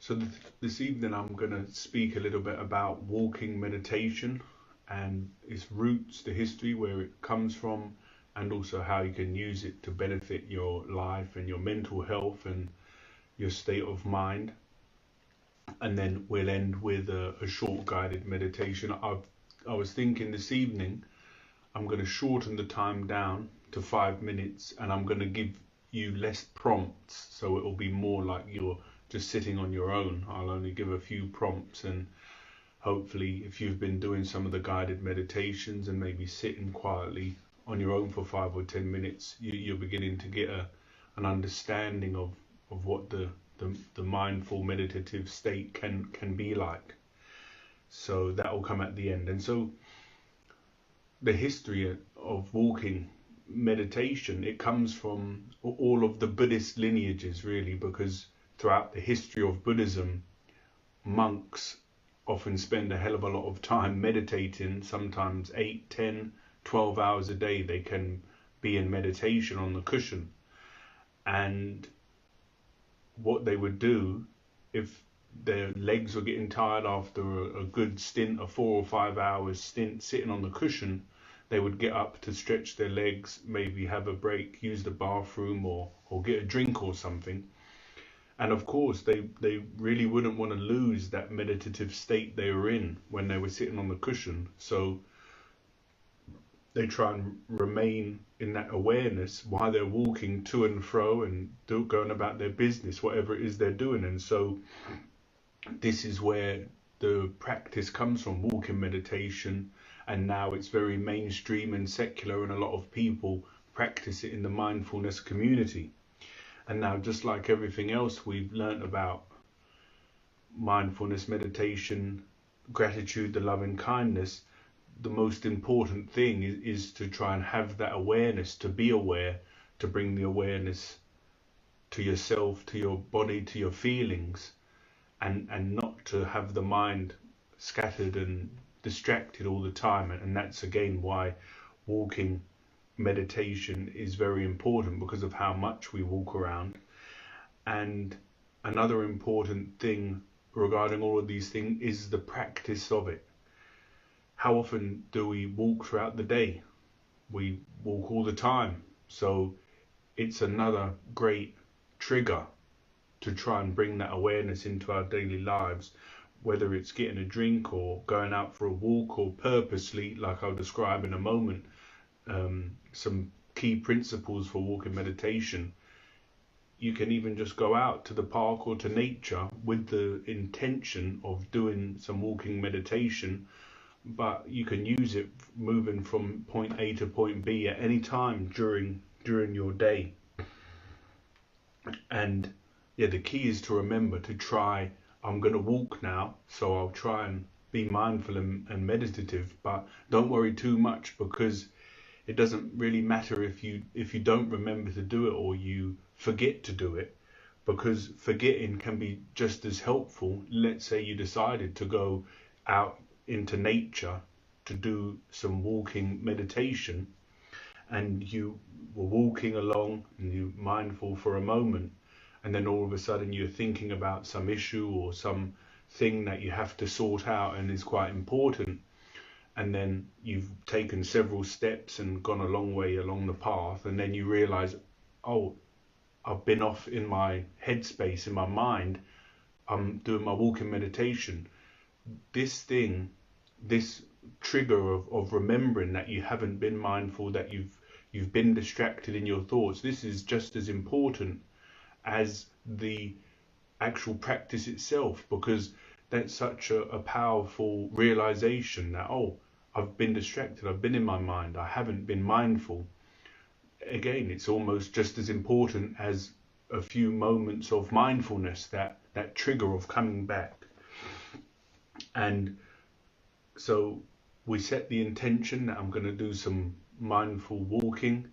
So this evening I'm going to speak a little bit about walking meditation and its roots, the history, where it comes from, and also how you can use it to benefit your life and your mental health and your state of mind. And then we'll end with a short guided meditation. I was thinking this evening I'm going to shorten the time down to 5 minutes, and I'm going to give you less prompts, so it will be more like you're just sitting on your own. I'll only give a few prompts, and hopefully if you've been doing some of the guided meditations and maybe sitting quietly on your own for 5 or 10 minutes, you're beginning to get an understanding of what the mindful meditative state can be like. So that will come at the end. And so the history of walking meditation, it comes from all of the Buddhist lineages, really, because throughout the history of Buddhism, monks often spend a hell of a lot of time meditating, sometimes 8, 10, 12 hours a day. They can be in meditation on the cushion. And what they would do, if their legs were getting tired after a good stint, a 4 or 5 hours stint sitting on the cushion, they would get up to stretch their legs, maybe have a break, use the bathroom, or get a drink or something. And of course, they really wouldn't want to lose that meditative state they were in when they were sitting on the cushion. So they try and remain in that awareness while they're walking to and fro and going about their business, whatever it is they're doing. And so this is where the practice comes from, walking meditation. And now it's very mainstream and secular, and a lot of people practice it in the mindfulness community. And now, just like everything else we've learned about mindfulness, meditation, gratitude, the loving kindness, the most important thing is to try and have that awareness, to be aware, to bring the awareness to yourself, to your body, to your feelings, and not to have the mind scattered and distracted all the time. And that's again why walking meditation is very important, because of how much we walk around. And another important thing regarding all of these things is the practice of it. How often do we walk throughout the day? We walk all the time. So it's another great trigger to try and bring that awareness into our daily lives, whether it's getting a drink or going out for a walk, or purposely, like I'll describe in a moment, some key principles for walking meditation. You can even just go out to the park or to nature with the intention of doing some walking meditation, but you can use it moving from point A to point B at any time during your day. And yeah, the key is to remember to try, I'm going to walk now, so I'll try and be mindful and meditative, but don't worry too much, because it doesn't really matter if you don't remember to do it or you forget to do it, because forgetting can be just as helpful. Let's say you decided to go out into nature to do some walking meditation, and you were walking along and you're mindful for a moment, and then all of a sudden you're thinking about some issue or some thing that you have to sort out and is quite important. And then you've taken several steps and gone a long way along the path, and then you realize, oh, I've been off in my headspace, in my mind. I'm doing my walking meditation. This trigger of remembering that you haven't been mindful, that you've been distracted in your thoughts, this is just as important as the actual practice itself, because that's such a powerful realization that, oh, I've been distracted, I've been in my mind, I haven't been mindful. Again, it's almost just as important as a few moments of mindfulness, that trigger of coming back. And so we set the intention that I'm going to do some mindful walking,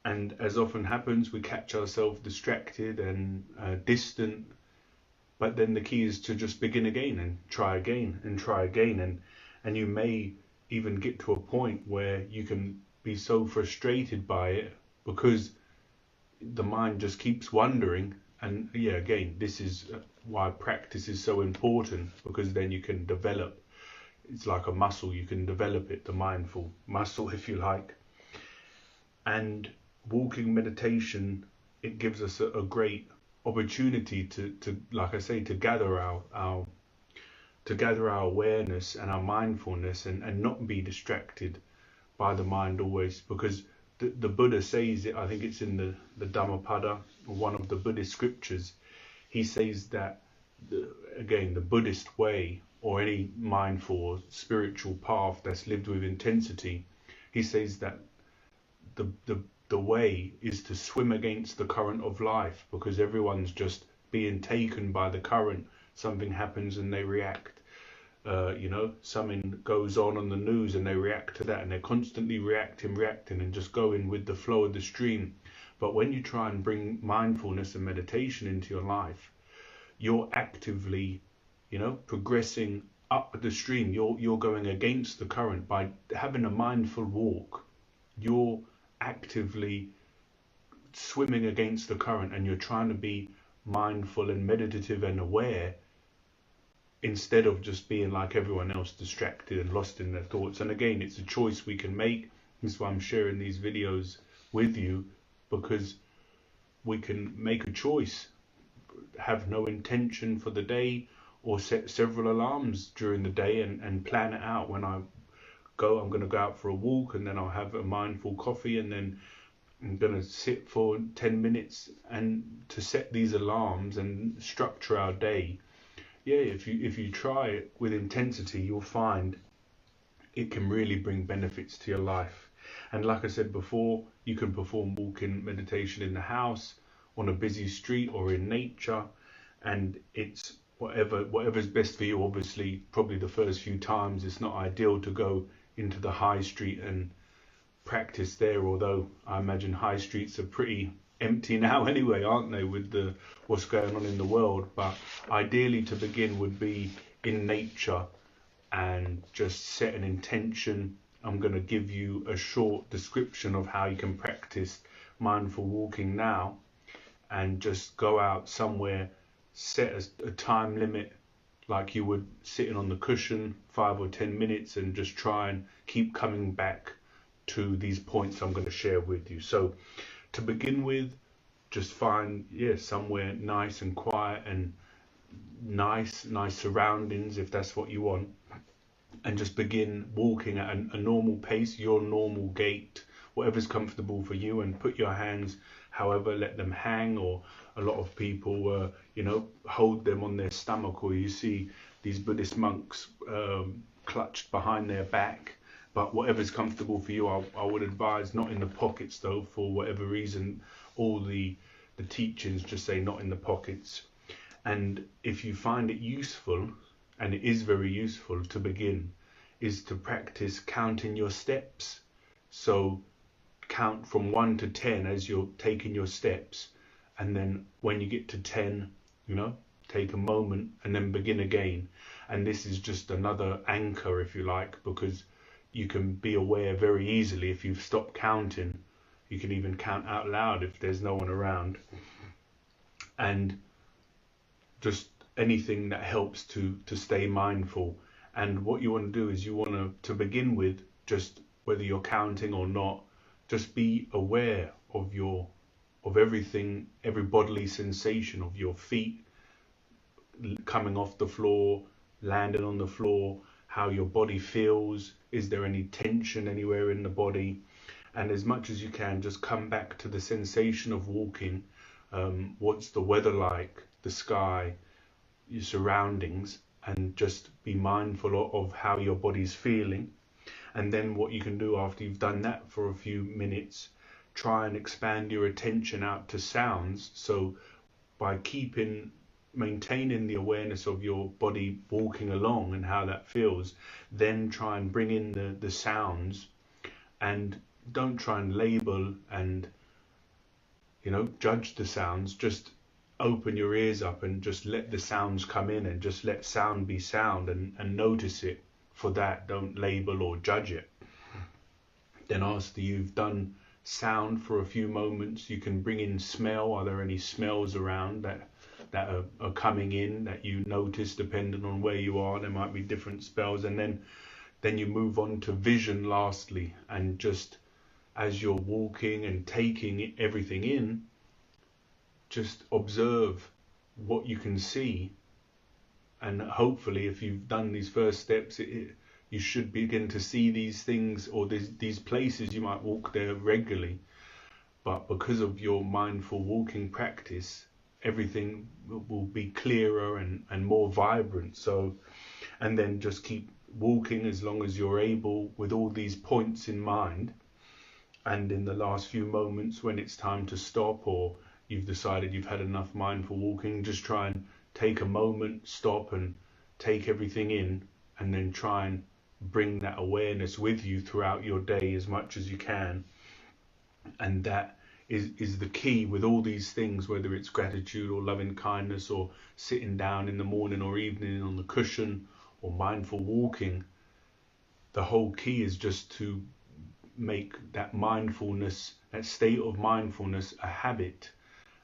and as often happens, we catch ourselves distracted and distant. But then the key is to just begin again and try again and try again. And you may even get to a point where you can be so frustrated by it because the mind just keeps wandering. And yeah, again, this is why practice is so important, because then you can develop, it's like a muscle, you can develop it, the mindful muscle, if you like. And walking meditation, it gives us a great opportunity to, like I say, to gather our awareness and our mindfulness, and not be distracted by the mind always, because the Buddha says it, I think it's in the Dhammapada, one of the Buddhist scriptures. He says that the Buddhist way, or any mindful or spiritual path that's lived with intensity, he says that the way is to swim against the current of life, because everyone's just being taken by the current. Something happens and they react. Something goes on the news and they react to that, and they're constantly reacting and just going with the flow of the stream. But when you try and bring mindfulness and meditation into your life, you're actively, progressing up the stream. You're going against the current. By having a mindful walk, you're actively swimming against the current, and you're trying to be mindful and meditative and aware, instead of just being like everyone else, distracted and lost in their thoughts. And again, it's a choice we can make. That's why I'm sharing these videos with you, because we can make a choice, have no intention for the day, or set several alarms during the day and plan it out. When I'm going to go out for a walk, and then I'll have a mindful coffee, and then I'm going to sit for 10 minutes, and to set these alarms and structure our day. Yeah, if you try it with intensity, you'll find it can really bring benefits to your life. And like I said before, you can perform walking meditation in the house, on a busy street, or in nature, and it's whatever's best for you. Obviously, probably the first few times it's not ideal to go into the high street and practice there, although I imagine high streets are pretty empty now anyway, aren't they, with what's going on in the world. But ideally, to begin, would be in nature, and just set an intention. I'm going to give you a short description of how you can practice mindful walking now, and just go out somewhere, set a time limit, like you would sitting on the cushion, 5 or 10 minutes, and just try and keep coming back to these points I'm going to share with you. So to begin with, just find somewhere nice and quiet, and nice surroundings, if that's what you want, and just begin walking at a normal pace, your normal gait, whatever's comfortable for you, and put your hands, however, let them hang, or a lot of people hold them on their stomach, or you see these Buddhist monks clutched behind their back. But whatever's comfortable for you, I would advise not in the pockets, though, for whatever reason. All the teachings just say not in the pockets. And if you find it useful, and it is very useful to begin, is to practice counting your steps. So count from 1 to 10 as you're taking your steps, and then when you get to 10, take a moment and then begin again. And this is just another anchor, if you like, because you can be aware very easily if you've stopped counting. You can even count out loud if there's no one around. And just anything that helps to stay mindful. And what you want to do is you want to begin with, just whether you're counting or not, just be aware of everything, every bodily sensation of your feet coming off the floor, landing on the floor, how your body feels. Is there any tension anywhere in the body? And as much as you can, just come back to the sensation of walking. What's the weather like, the sky, your surroundings, and just be mindful of how your body's feeling. And then what you can do after you've done that for a few minutes, try and expand your attention out to sounds. So by maintaining the awareness of your body walking along and how that feels, then try and bring in the sounds, and don't try and label and judge the sounds. Just open your ears up and just let the sounds come in, and just let sound be sound, and notice it for that. Don't label or judge it. Then after you've done sound for a few moments, you can bring in smell. Are there any smells around that that are coming in that you notice depending on where you are. There might be different spells, and then you move on to vision lastly, and just as you're walking and taking everything in, just observe what you can see. And hopefully if you've done these first steps, you should begin to see these things, or these places. You might walk there regularly, but because of your mindful walking practice, everything will be clearer and more vibrant. So, and then just keep walking as long as you're able with all these points in mind. And in the last few moments when it's time to stop, or you've decided you've had enough mindful walking, just try and take a moment, stop and take everything in, and then try and bring that awareness with you throughout your day as much as you can. And that is the key with all these things, whether it's gratitude or loving kindness, or sitting down in the morning or evening on the cushion, or mindful walking. The whole key is just to make that mindfulness, that state of mindfulness, a habit.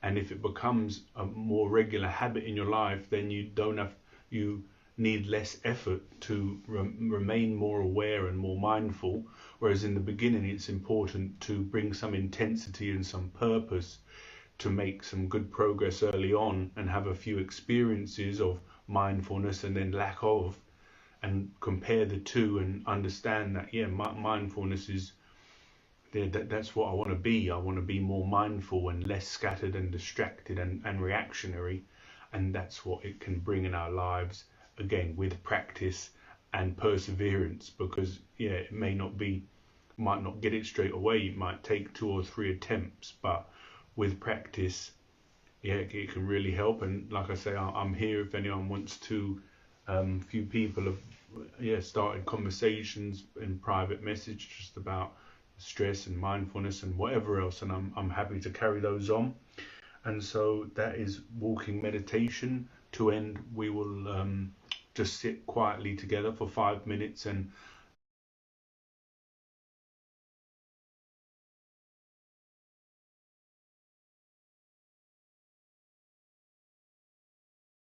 And if it becomes a more regular habit in your life, then you need less effort to remain more aware and more mindful. Whereas in the beginning, it's important to bring some intensity and some purpose to make some good progress early on, and have a few experiences of mindfulness and then lack of, and compare the two and understand that, yeah, mindfulness is, that's what I want to be. I want to be more mindful and less scattered and distracted and reactionary. And that's what it can bring in our lives, again, with practice and perseverance. Because, yeah, it might not get it straight away. It might take 2 or 3 attempts. But with practice, yeah, it can really help. And like I say, I'm here if anyone wants to. Few people have started conversations in private message just about stress and mindfulness and whatever else, and I'm happy to carry those on. And so that is walking meditation. To end, we will just sit quietly together for 5 minutes, and